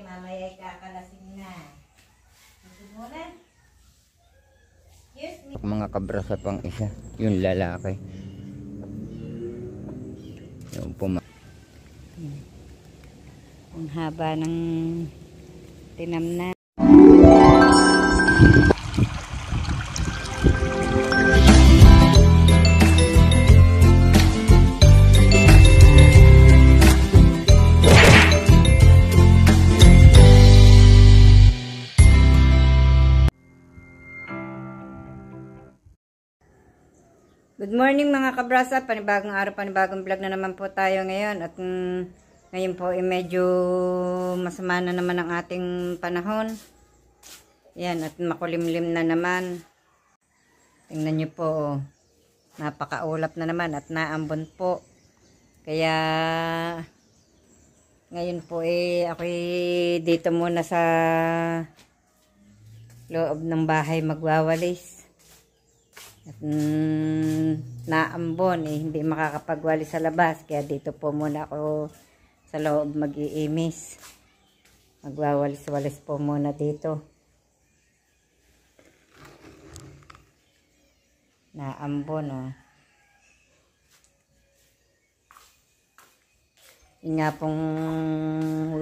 mamaya ay kakalasing na. Gusto mo na? Excuse me. Mga kabrasa pang isa, yung lalaki. Yung ang haba ng tinamnan. Good morning mga kabrasa, panibagong araw, panibagong vlog na naman po tayo ngayon at ngayon po ay medyo masama na naman ang ating panahon. Yan, at makulimlim na naman. Tingnan nyo po, napakaulap na naman at naambon po. Kaya ngayon po ako dito muna sa loob ng bahay magwawalis. At naambon hindi makakapagwali sa labas, kaya dito po muna ako sa loob mag-iimis, magwawalis-walis po muna dito. Naambon yun nga pong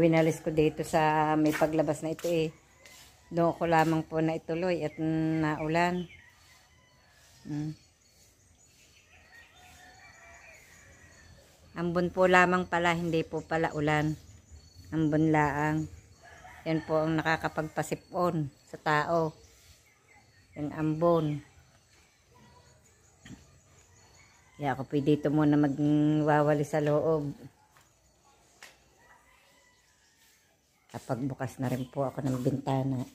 winalis ko dito sa may paglabas na ito doon ko lamang po na ituloy at naulan. Ambon po lamang pala, hindi po pala ulan. Ambon laang. Yan po ang nakakapagpasipon sa tao. Yung ambon. Kaya ako po dito muna magwawali sa loob. Kapag bukas na rin po ako ng bintana,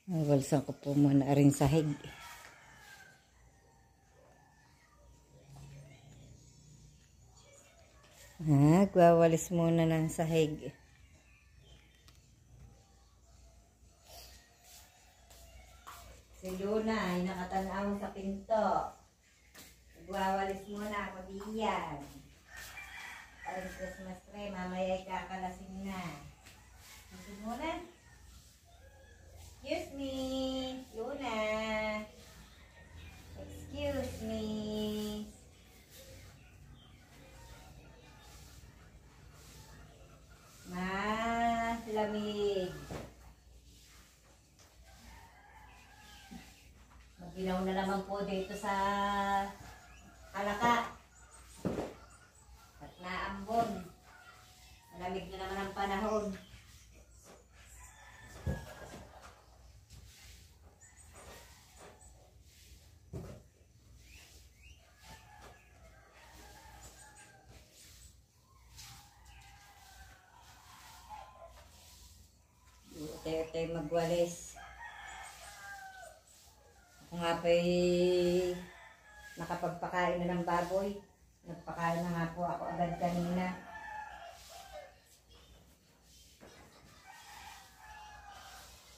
walsan ko po muna rin sahig. Nagwawalis muna ng sahig. Si Luna ay nakatanaw sa pinto. Nagwawalis muna ako diyan. Parang Christmas tree, mamaya ay kakalasing na. Gusto muna? Excuse me, Luna. Excuse me. Lamig. Maginaw na naman po dito sa Kalaka. At naambon. Malamig na naman ang panahon. Tayo magwalis. Ako nga pa'y nakapagpakain na ng baboy. Nagpakain na nga po ako agad kanina.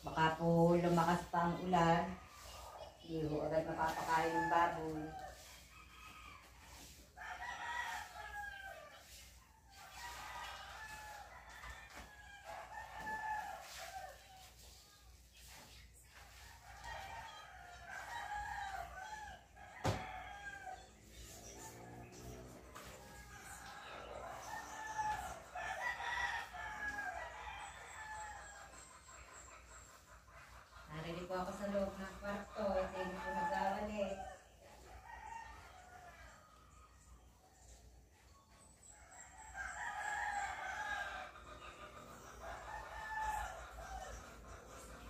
Baka po lumakas pa ang ulan. Hindi ko agad mapapakain ng baboy. Narili po ako sa loob ng kwarto. Ito hindi po nagwawalis.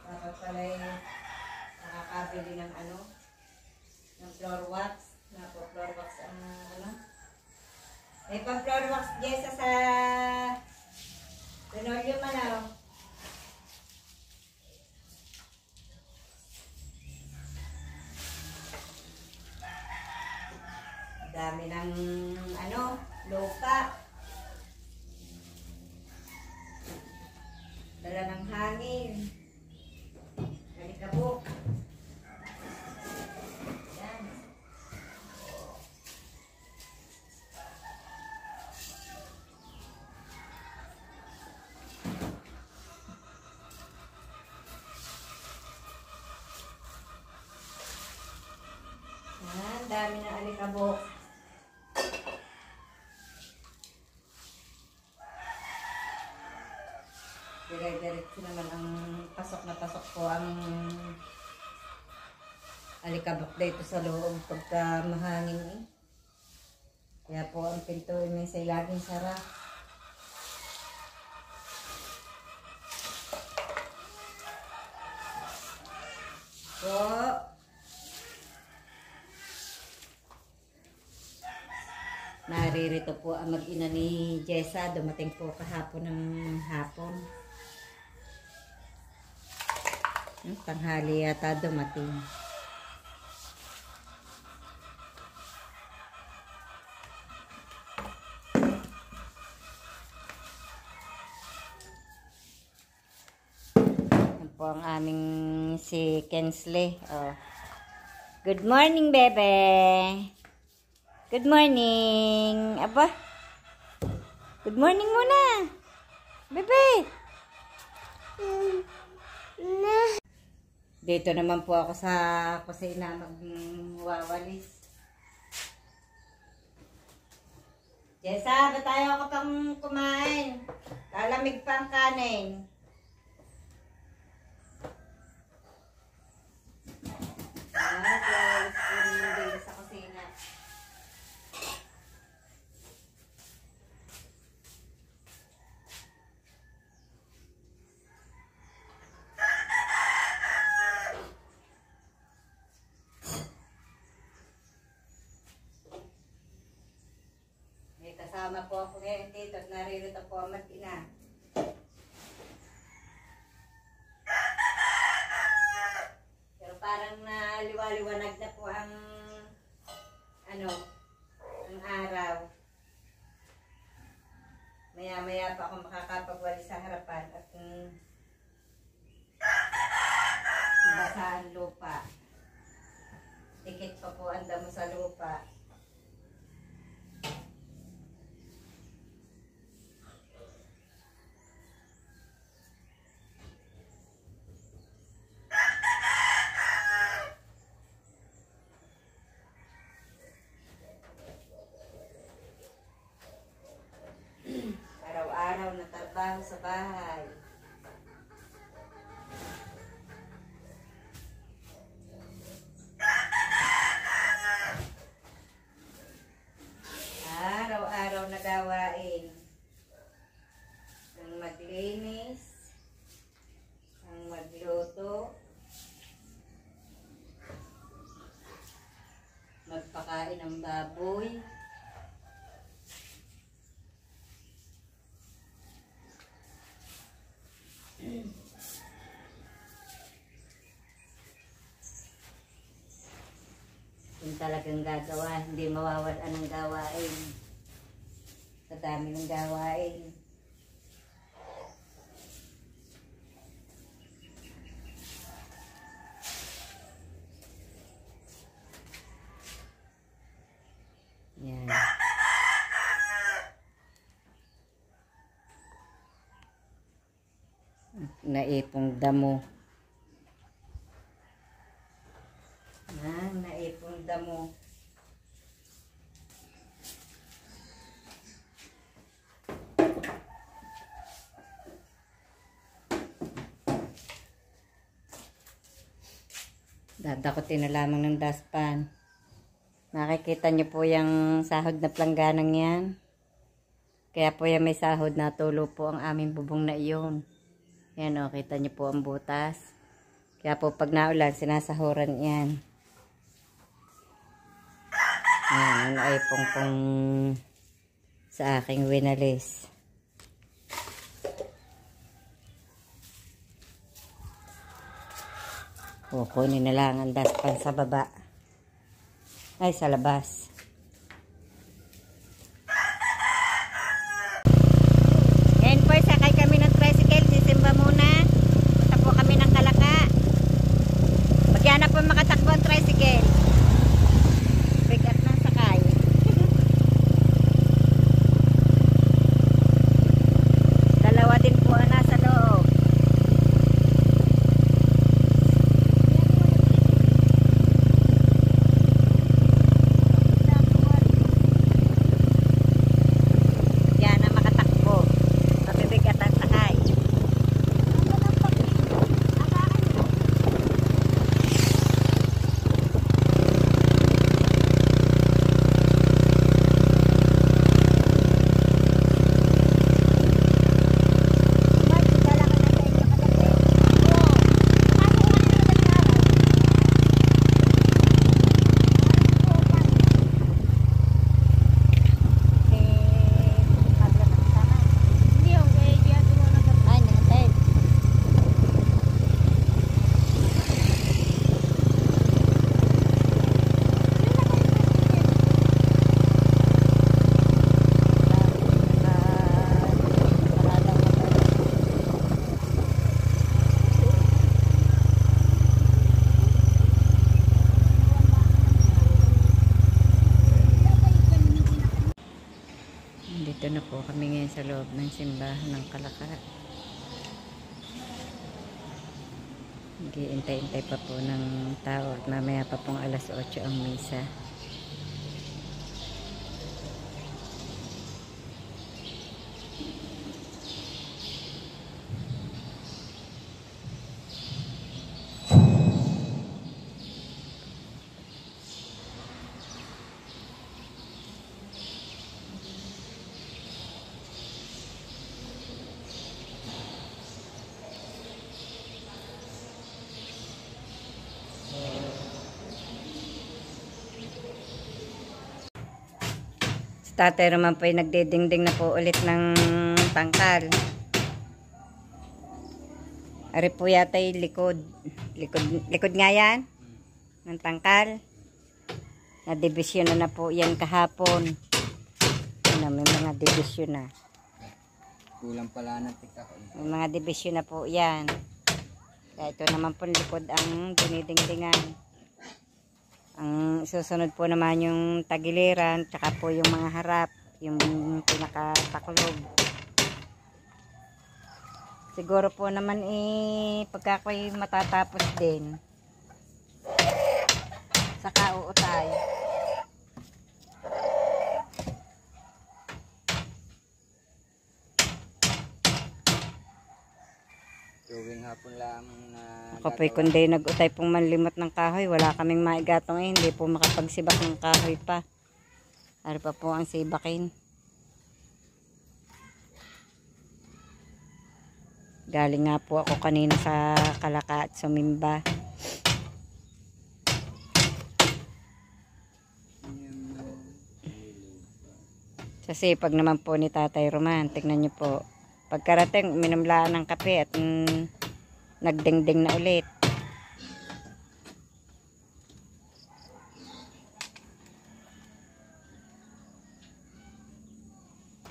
Dapat pala nakakabili ng ng floor wax. Floor wax ang may pang floor wax Jessa sa Linoleum dami ng lupa. Dala ng hangin. Galikabok. Yan. Dire-diretso naman ang pasok na pasok po ang alikabok dito sa loob pagka mahangin eh. Kaya po ang pinto ay may laging sara. Po. Naririto po ang mag-ina ni Jessa. Dumating po kahapon ng hapon. Tanghali yata dumating. Yan po ang aming si Kensley. Oh. Good morning, bebe. Good morning. Aba. Good morning muna. Bebe. Dito naman po ako sa kusina magwawalis. Jessa, ba tayo ka pang kumain? Lalamig pa ang kanin. Wawalis po dito sa kusina. Kasama po ako ngayon dito at naririto po ang mag-ina. Pero parang naliwaliwanag na po ang ang araw. Maya-maya pa ako makakapagwalis sa harapan at basa ang lupa. Tikit pa po ang damo sa lupa. Araw-araw na trabaho sa bahay. Araw-araw na gawain. Ang maglinis, ang magluto, magpakain ng baboy. Kung talagang gagawa, hindi mawawalan ng gawain. Sa dami ng gawain. Yan. Naipong damo. Naipong damo. Dadakotin na lamang ng dustpan. Nakikita niyo po yung sahod na plangganang yan. Kaya po yan may sahod na tulo po ang aming bubong na iyon. Yan o, kita niyo po ang butas. Kaya po pag naulan, sinasahuran yan. Yan, ay pong sa aking winalis. Kukunin na lang ang dustpan sa baba. Ay, sa labas. Ngayon po, sakay kami ng tricycle. Sisimba muna. Punta po kami ng Kalaka. Magyan na po makatakbo ang tricycle. Bigat ng sakay. Dalawa din po ang nasa loob. ngayon sa loob ng simbahan ng Kalaka. Nag-iintay-intay pa po ng tao at mamaya pa pong alas 8 ang misa. Tatay naman po ay nagdidingding na po ulit ng tangkal. Ari po yata yung likod nga yan ng tangkal. Na-division na po yan kahapon. Ano, may mga division na. Kulang pala ng tikahon. May mga division na po yan. Kaya ito naman po likod ang dinidingdingan. Ang susunod po naman yung tagiliran, tsaka po yung mga harap, yung pinakataklog. Siguro po naman pagka ako'y matatapos din, saka uutay. Tuwing hapon lamang na Ako po'y kundi nag-utay pong manlimot ng kahoy. Wala kaming maigatong hindi po makapagsibak ng kahoy pa. Ari pa po ang sibakin. Galing nga po ako kanina sa Kalaka at sumimba. Sa sipag naman po ni Tatay Roman. Tignan nyo po. Pagkarating, minumlaan ng kape at nagdingding na ulit.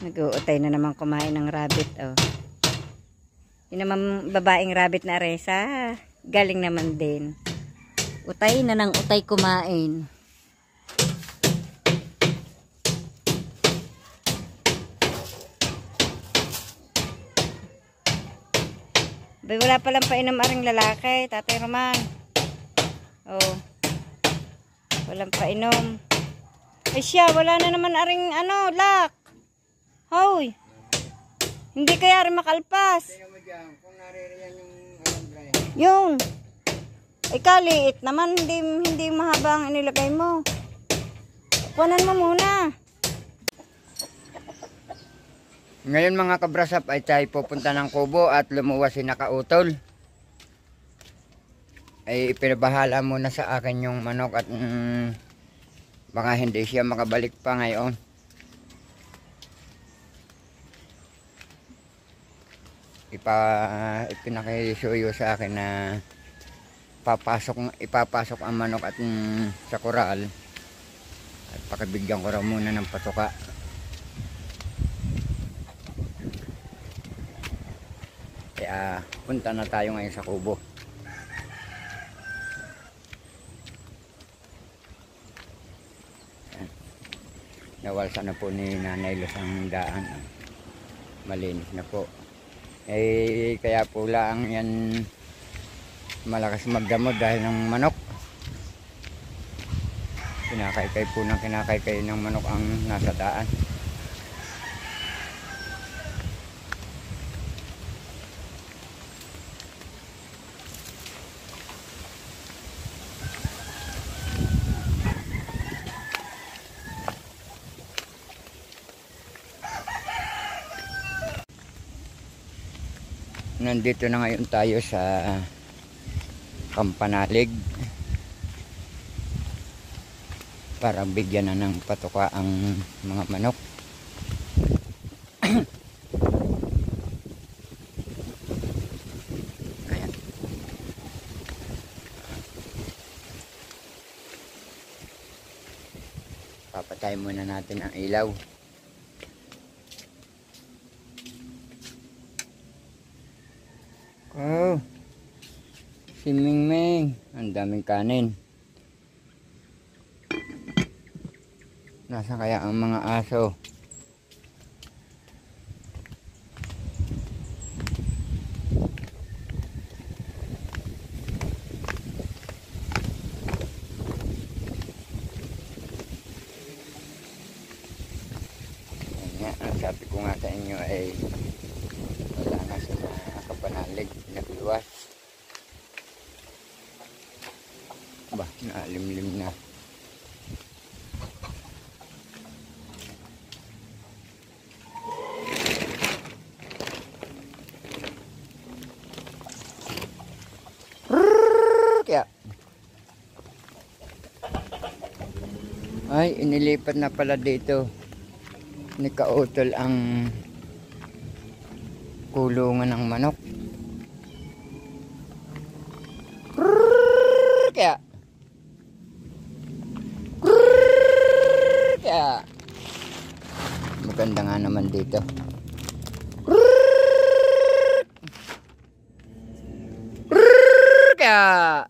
Nag-uutay na naman kumain ng rabbit. Oh. Yung naman babaeng rabbit na Aresa. Galing naman din. Utay na ng utay kumain. Bay, wala palang painom aring lalaki, Tatay Roman. Oh. Walang painom. Ay siya, wala na naman aring lak. Hoy. Hindi kaya rin makalpas. Tingnan mo dyan, kung naririyan yung alambre. Yung. Ay kaliit naman, hindi mahaba ang inilagay mo. Kuhanan mo muna. Ngayon mga kabrasap ay tayo pupunta ng kubo at lumuwas si nakautol. Ay ipinabahala muna sa akin yung manok at baka hindi siya makabalik pa ngayon. Ipinakisuyo sa akin na ipapasok ang manok at sa koral at pakibigyan ko raw muna ng patuka. Kaya punta na tayo ngayon sa kubo. Nawalsa na po ni Nanay Luz ang daan. Malinis na po. Kaya po lang yan malakas magdamod dahil ng manok. Kinakaykay po ng kinakaykay ng manok ang nasa daan. Nandito na ngayon tayo sa Kampanalig para bigyan na ng patuka ang mga manok. Ayan. Papatay muna natin ang ilaw. Oh, si Mingming, ang daming kanin. Nasaan kaya ang mga aso? Ang sabi ko nga sa inyo ay wala na sa kapanalig, nagluwas. Ba, naalimlim na. Kaya ay inilipat na pala dito ni Kautol ang kulungan ng manok. Kaya maganda nga naman dito. Kaya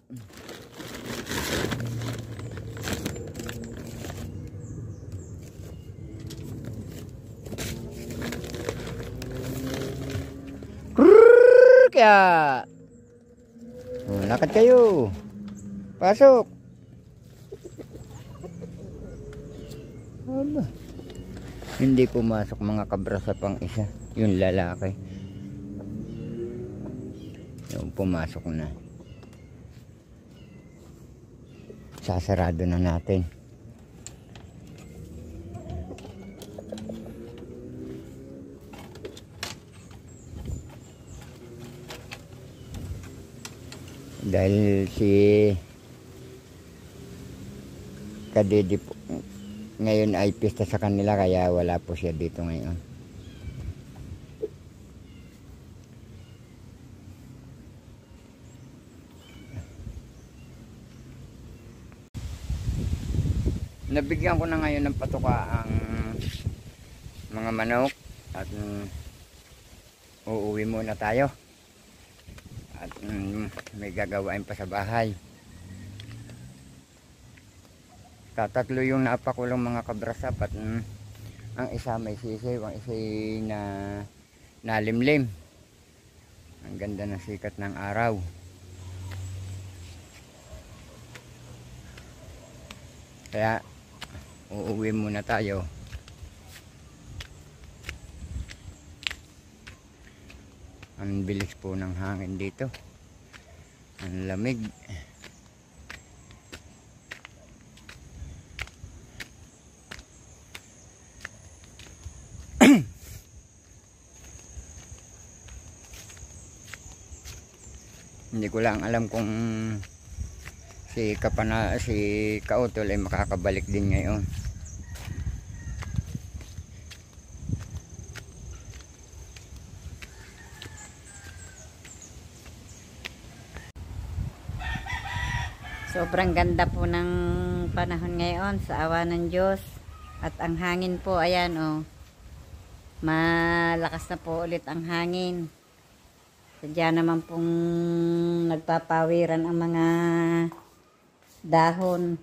kaya lakad kayo, pasok. Aba, hindi pumasok mga kabrasa pang isa, yung lalaki yung pumasok na. Sasarado na natin. Dahil si Kadidi po, ngayon ay pista sa kanila kaya wala po siya dito ngayon. Nabigyan ko na ngayon ng patuka ang mga manok at uuwi muna tayo. At may gagawain pa sa bahay. Tatatlo yung napakulong mga kabrasap at ang isa may sisiw, ang isa na nalimlim. Ang ganda ng sikat ng araw. Kaya uuwi muna tayo. Ang bilis po ng hangin dito. Ang lamig. Hindi ko lang alam kung si Kautol ay makakabalik din ngayon. Sobrang ganda po ng panahon ngayon sa awa ng Diyos. At ang hangin po, ayan oh. Malakas na po ulit ang hangin. Sadya naman pong nagpapawiran ang mga dahon.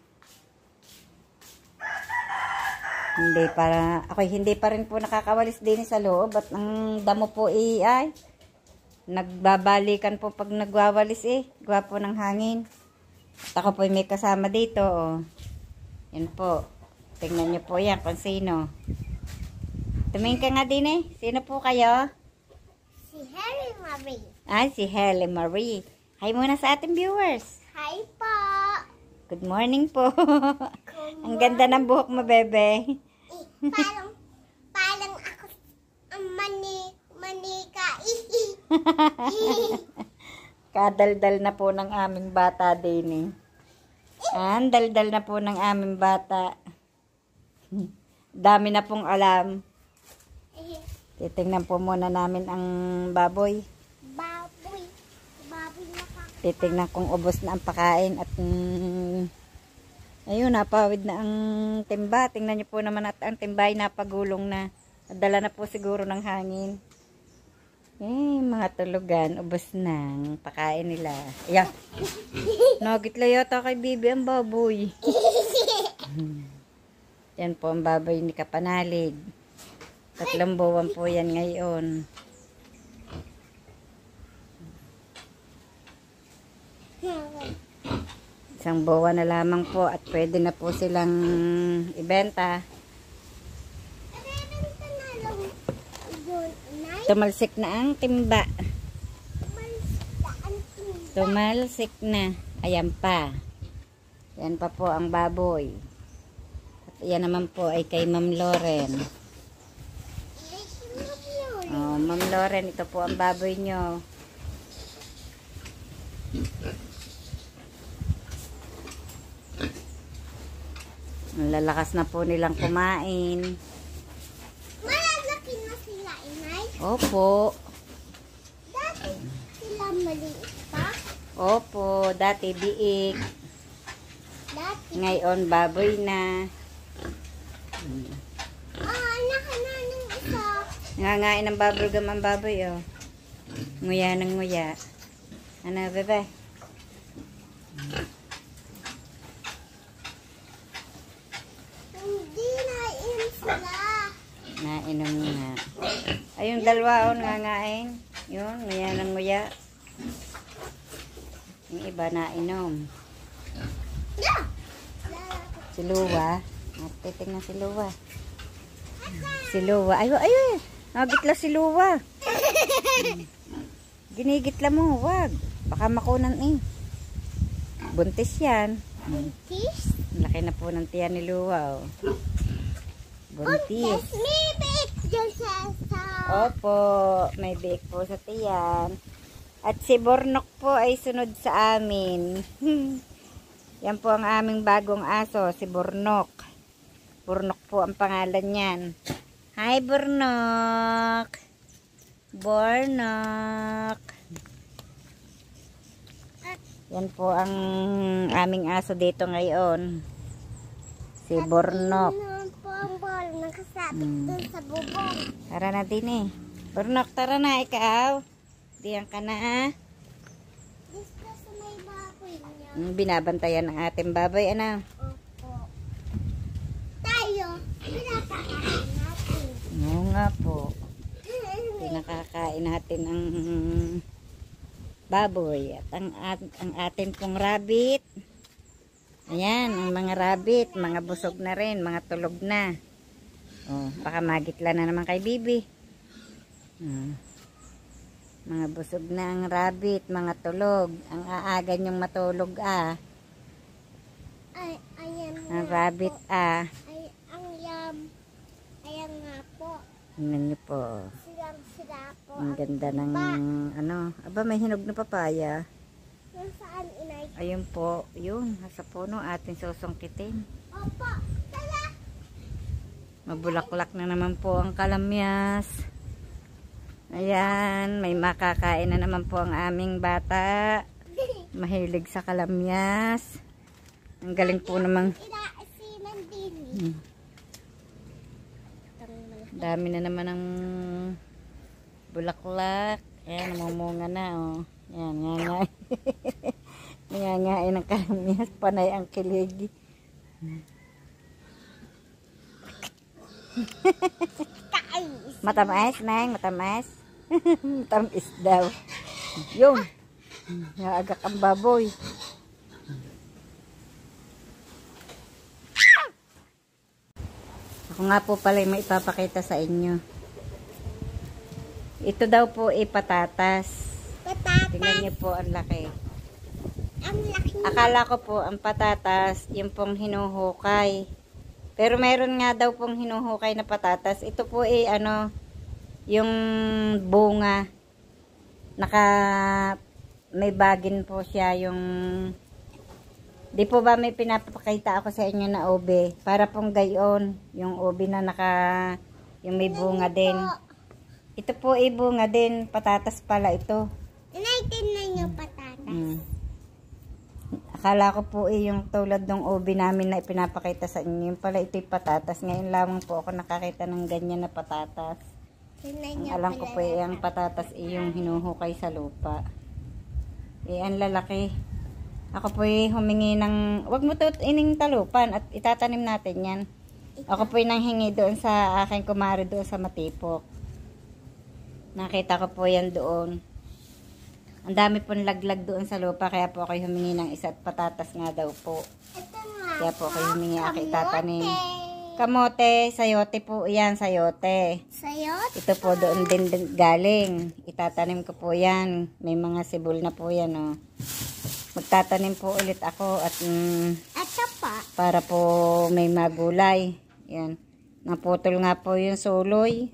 Hindi pa rin po nakakawalis din sa loob at ang damo po ay nagbabalikan po pag nagwawalis gawa po ng hangin. At ako po may kasama dito oh. Yan po. Tingnan niyo po yan kung sino. Tumingin ka nga din Sino po kayo? Si Helen Marie. Ay, si Helen Marie. Hi muna sa ating viewers. Hi po. Good morning po. Ang ganda ng buhok mo, bebe. Parang ako manika. Kadaldal na po ng aming bata din Ang daldal na po ng aming bata. Dami na pong alam. Titingnan po muna namin ang baboy. Baboy na ka. Titingnan kung ubos na ang pakain at ayun, napawid na ang timba. Tingnan niyo po naman at ang timba ay napagulong na. Nadala na po siguro ng hangin. Mga tulugan, ubos na ang pakain nila. Ayan. Nagitla yata kay Bibi ang baboy. Yan po ang baboy ni Kapanalig. 3 buwan po yan ngayon. Isang bowa na lamang po at pwede na po silang ibenta. Rebenta na lang yun, Inay. Tumalsik na ang timba. Malsaan timba. Tumalsik na. Ayan pa. Yan pa po ang baboy. At yan naman po ay kay Ma'am Loren. Oh, Ma'am Loren, ito po ang baboy nyo. Ang lalakas na po nilang kumain. Malalaki na sila, Inay. Opo. Dati sila maliit pa. Opo, dati biik. Dati. Ngayon baboy na. Anak na ng isa. Nangangain ng bubblegum ang baboy, oh. Nguya ng nguya. Ano, bebe? Hindi na inom sila. Nainom nga. Ay, yung dalawa, oh, nangangain. Yun, nguya ng nguya. Yung iba nainom. Yeah. Si Luwa. Titingnan si Luwa. Si Luwa. Ay, ay, ay. Nagitla si Luwa. Ginigitla mo, wag. Baka makunan eh. Buntis yan. Buntis? Laki na po ng tiyan ni Luwa, oh. Buntis. May bait dyan sa... Opo, may biik po sa tiyan. At si Bornok po ay sunod sa amin. Yan po ang aming bagong aso, si Bornok. Bornok po ang pangalan niyan. Hi, Bornok! Bornok! Yan po ang aming aso dito ngayon. Si Bornok. Ano po ang ball nakasabit dun sa bubong. Tara na din eh. Bornok, tara na ikaw. Diyan ka na ah. Dito sa may baboy niya. Binabantayan ng ating baboy, ano? Opo. Tayo, pinapakain natin. Oo nga po. Pinakakain natin ang baboy at ang atin pong rabbit. Ayan, ang mga rabbit, mga busog na rin, mga tulog na. Oh, baka magitla na naman kay Bibi. Mga busog na ang rabbit, mga tulog. Ang aaga niyong matulog ah. Ay, ayan Ang nga rabbit po. ah. Ay, ang yam. Ayan nga po. Tingnan niyo po. Sila po. Ang ganda ng ano. Aba, may hinog na papaya. Nasaan, Inay? Ayun po, yun, nasa puno ating susungkitin. Opo, tala. Mabulaklak na naman po ang kalamyas. Ayan, may makakain na naman po ang aming bata. Mahilig sa kalamyas. Ang galing po namang. Inaasinan din. Dami na naman ng bulaklak. Ayan, namumunga na, oh. Ayan, nga. Nangangain ng kalamyas. Panay ang kilig. Matamis, Neng, matamis. Matamis daw. Yun. Naagak ang baboy. Ako nga po pala yung may ipapakita sa inyo. Ito daw po ay patatas. Patatas. Tingnan niyo po ang laki. Ang laki. Akala ko po ang patatas, yung pong hinuhukay. Pero meron nga daw pong hinuhukay na patatas. Ito po ay ano, yung bunga. May bagin po siya yung... Di po ba may pinapakita ako sa inyo na ube? Para pong gayon, yung ube na yung may bunga din. Ito po ay bunga din, patatas pala ito. Tinaitin na yung patatas. Akala ko po yung tulad ng ube namin na ipinapakita sa inyo. Yung pala ito'y patatas. Ngayon lamang po ako nakakita ng ganyan na patatas. Alam ko po ang patatas yung hinuhukay sa lupa. Ang lalaki. Ako po humingi ng, wag mo to ining talupan at itatanim natin yan. Ako po nanghingi doon sa aking kumare doon sa Matipok. Nakita ko po yan doon. Ang dami pong laglag doon sa lupa, kaya po ako humingi ng isa at patatas nga daw po. Ito nga Kaya po ako humingi ako kamote. itatanim. Kamote, sayote po yan, sayote. Sayot? Ito po doon din galing. Itatanim ko po yan. May mga sibol na po yan, oh. Magtatanim po ulit ako at Ito pa. para po may magulay. Yan. Naputol nga po yung suloy.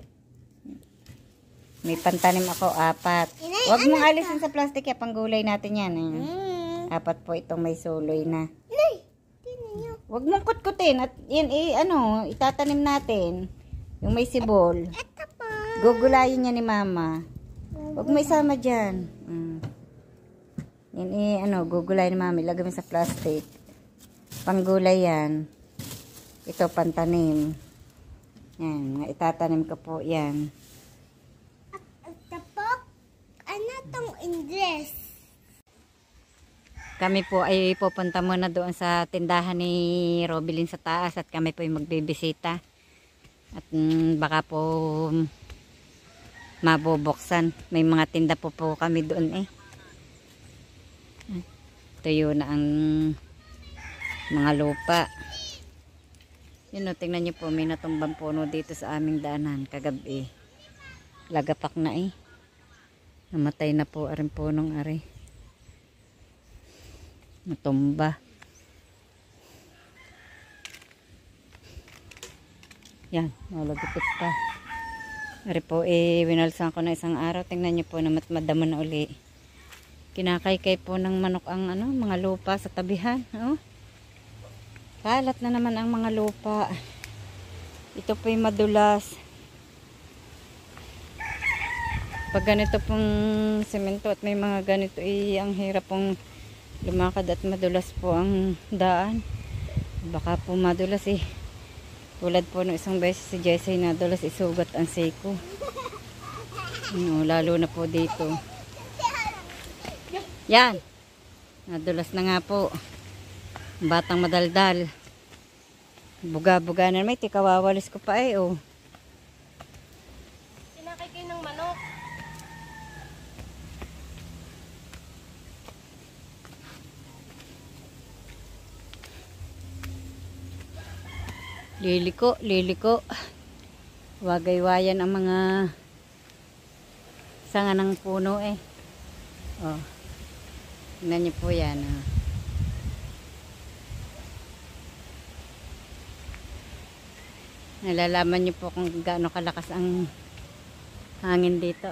May pantanim ako, 4. Inay, Huwag mong alisin sa plastic ya, panggulay natin yan. Eh. 4 po itong may suloy na. Inay, tingnan niyo. Huwag mong kutkutin at yan itatanim natin. Yung may sibol. Ito pa. Gugulayin niya ni mama. Huwag mo isama dyan. Yan gugulayin ni mama. Ilagay mo sa plastic. Panggulay yan. Ito pantanim. Yan, itatanim ko po yan. Ito po. Ano tong English? Kami po ay pupunta muna doon sa tindahan ni Robilin sa taas at kami po ay magbibisita. At baka po mabubuksan. May mga tinda po kami doon eh. Tuyo na ang mga lupa. Yun o, tingnan nyo po, may natumbang puno dito sa aming daanan kagabi. Lagapak na eh. Namatay na po aring punong ari. Natumba. Yan, nalagupit pa. Ari po winalsan ko na isang araw. Tingnan nyo po na madama na uli. Kinakaykay po ng manok ang mga lupa sa tabihan. Oh. Kalat na naman ang mga lupa. Ito po yung madulas. Pag ganito pong semento at may mga ganito ang hirap pong lumakad at madulas po ang daan. Baka po madulas eh. Tulad po ng isang beses si Jessie nadulas isugat ang siko. Lalo na po dito. Yan. Nadulas na nga po. Batang madaldal. Buga-buga na naman. Kawawalis ko pa eh oh. Kinakay kayo ng manok. Liliko. Wagay-wayan ang mga sanga ng puno eh. Oh. Tingnan niyo po yan. Oh. Nalalaman niyo po kung gaano kalakas ang hangin dito.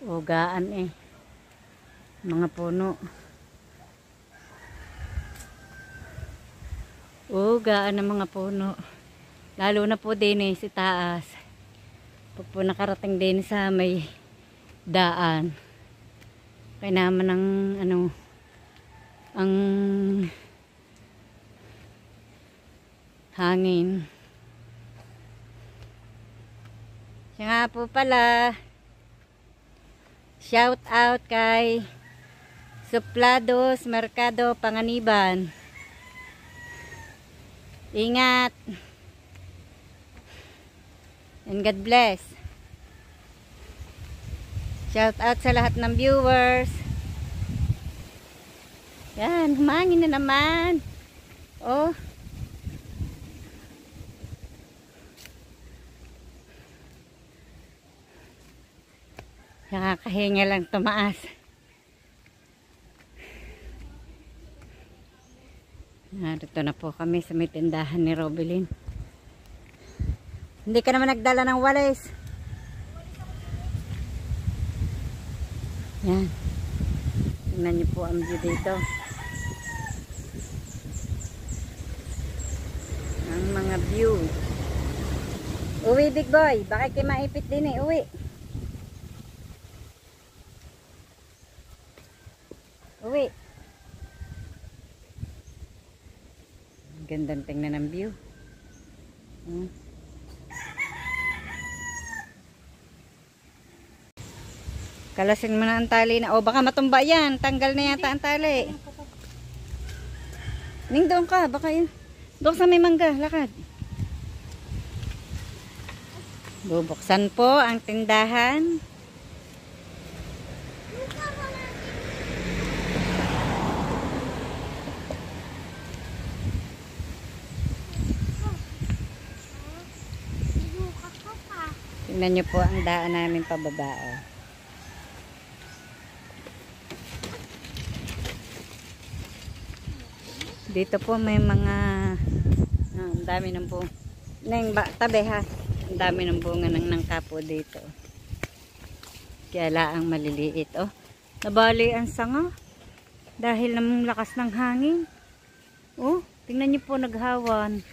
Oh. Ugaan eh. Mga puno. Ugaan ng mga puno. Lalo na po din sa taas. Pag po nakarating din sa may daan. Kaya naman ang hangin. Siya nga po pala. Shout out kay Suplados Mercado Panganiban. Ingat. And God bless. Shout out sa lahat ng viewers. Yan, humangin na naman. Oh. Nakakahinga lang tumaas. Narito na po kami sa may tindahan ni Robilin. Hindi ka naman nagdala ng walis. Yan. Tingnan niyo po ang view dito. Ang mga view. Uwi, big boy. Baka kayo maipit din eh. Uwi. Uwi. Gandang tingnan ng view. Kalasin mo na ang tali na. O baka matumba yan. Tanggal na yata ang tali. Ning doon ka. Baka yun. Doon sa may mangga. Lakad. Bubuksan po ang tindahan Tingnan nyo po ang daan namin pababa. Oh. Dito po may mga ang dami ng bunga. Tabi ha. Ang dami ng bunga ng nangka po dito. Kaya laang maliliit. Oh. Nabali ang sanga. Dahil ng lakas ng hangin. Oh, tingnan niyo po naghawan.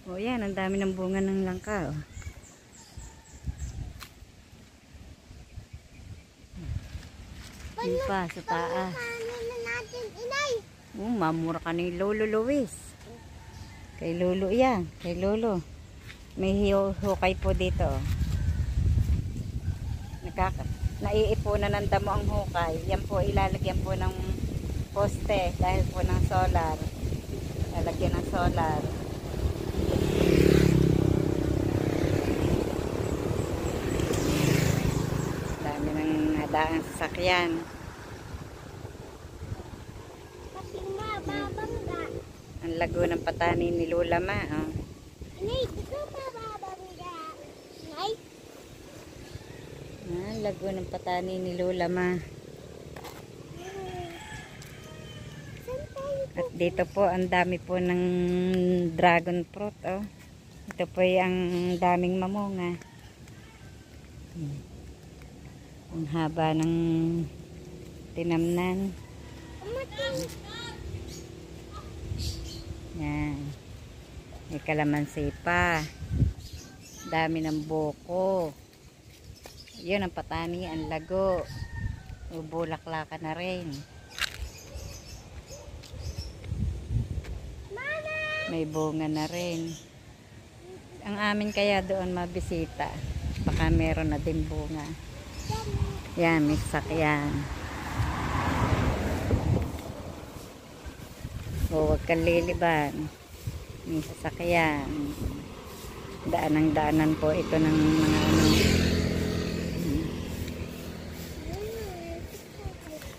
Oh, yan. Ang dami ng bunga ng langka. Oh. Yun pa, sa taas. Oh, mamura ka ni Lolo Luis. Kay Lolo yan. Kay Lolo. May hukay po dito. Naiipunan ng damo ang hukay. Yan po ilalagyan po ng poste dahil po ng solar. Lalagyan ng solar. Dami ng hadaang sasakyan. Ang lago ng patani ni Lola Ma. Oh. Ang lago ng patani ni Lola Ma. At dito po ang dami po ng dragon fruit. Oh. Ito po ang daming mamunga. Ang haba ng tinamnan. Yan. May kalamansi pa. Dami ng buko. Yun ang patani, ang lago. Bulaklakan na rin. May bunga na rin. Ang amin kaya doon mabisita. Baka meron na din bunga. Yan, may sasakyan. O, huwag kang liliban. May sasakyan. Daanan po ito ng mga ano.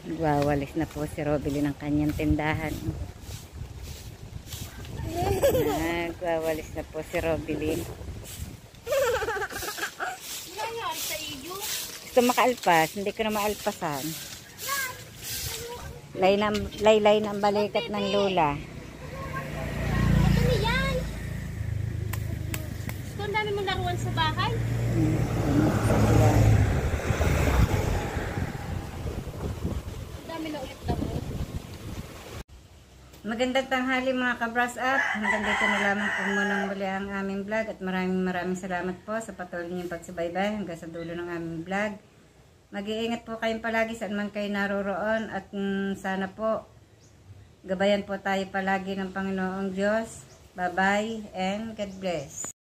Nagwawalis na po si Robily ng kanyang tindahan. Nagwawalis na po si Robily. Gusto makaalpas, hindi ko na maalpasan. Laylay ng balikat ng Lola. Ano yan? Gusto ang dami mong laruan sa bahay? Dami na ulit damo. Magandang tanghali mga ka-brush up. Hanggang dito na lamang po munang muli ang aming vlog. At maraming salamat po sa patuloy niyong pagsubaybay hanggang sa dulo ng aming vlog. Mag-iingat po kayong palagi saan man kayo naroroon at sana po gabayan po tayo palagi ng Panginoong Diyos. Bye-bye and God bless.